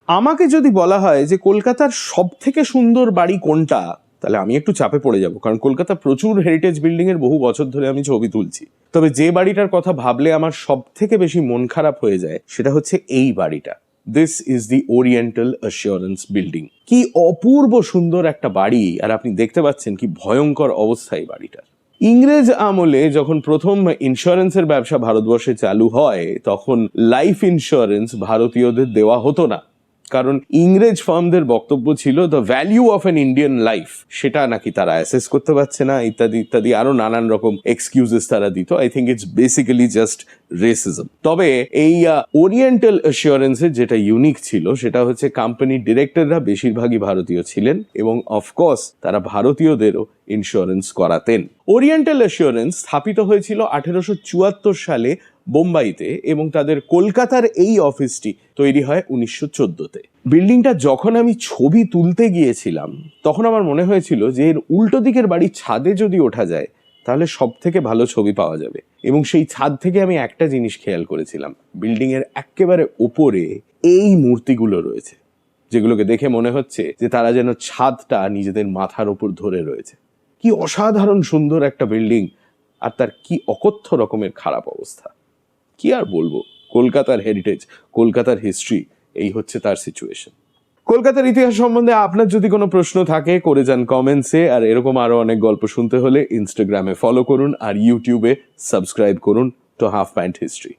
আমাকে যদি বলা হয় যে কলকাতার সব থেকে সুন্দর বাড়ি কোনটা, তাহলে আমি একটু চাপে পড়ে যাব, কারণ কলকাতা প্রচুর হেরিটেজ বিল্ডিং এর বহু বছর ধরে আমি ছবি তুলছি। তবে যে বাড়িটার কথা ভাবলে আমার সব থেকে বেশি মন খারাপ হয়ে যায় সেটা হচ্ছে এই বাড়িটা। This is the oriental assurance building. কি অপূর্ব সুন্দর একটা বাড়ি, আর আপনি দেখতে পাচ্ছেন কি ভয়ঙ্কর অবস্থা এই বাড়িটার। ইংরেজ আমলে যখন প্রথম ইন্স্যুরেন্সের ব্যবসা ভারতবর্ষে চালু হয়, তখন লাইফ ইন্স্যুরেন্স ভারতীয়দের দেওয়া হতো না, কারণ ইংরেজ ফার্মদের বক্তব্য ছিল the value of N Indian life সেটা নাকি তারা অ্যাসেস করতে পারছে না, ইত্যাদি ইত্যাদি আরো নানান রকম এক্সকিউজেস তারা দিত। I think it's basically just racism. তবে এই ওরিয়েন্টাল অ্যাসিওরেন্সের যেটা ইউনিক ছিল সেটা হচ্ছে কোম্পানির ডিরেক্টররা বেশিরভাগই ভারতীয় ছিলেন এবং অফকোর্স তারা ভারতীয়দেরও ইন্স্যুরেন্স করাতেন। ওরিয়েন্টাল অ্যাসিওরেন্স স্থাপিত হয়েছিল 1874 সালে বোম্বাইতে এবং তাদের কলকাতার এই অফিসটি তৈরি হয় 1914-তে। বিল্ডিংটা যখন আমি ছবি তুলতে গিয়েছিলাম তখন আমার মনে হয়েছিল যে এর উল্টো দিকের বাড়ির ছাদে যদি ওঠা যায় তাহলে সব থেকে ভালো ছবি পাওয়া যাবে। এবং সেই ছাদ থেকে আমি একটা জিনিস খেয়াল করেছিলাম, বিল্ডিং এর একেবারে ওপরে এই মূর্তিগুলো রয়েছে, যেগুলোকে দেখে মনে হচ্ছে যে তারা যেন ছাদটা নিজেদের মাথার ওপর ধরে রয়েছে। কি অসাধারণ সুন্দর একটা বিল্ডিং, আর তার কি অকথ্য রকমের খারাপ অবস্থা। কি আর বলবো, কলকাতার হেরিটেজ, কলকাতার হিস্ট্রি, এই হচ্ছে তার সিচুয়েশন। কলকাতার ইতিহাস সম্বন্ধে আপনার যদি কোনো প্রশ্ন থাকে করে যান কমেন্টসে, আর এরকম আরো অনেক গল্প শুনতে হলে ইনস্টাগ্রামে ফলো করুন আর ইউটিউবে সাবস্ক্রাইব করুন টু হাফ প্যান্ট হিস্ট্রি।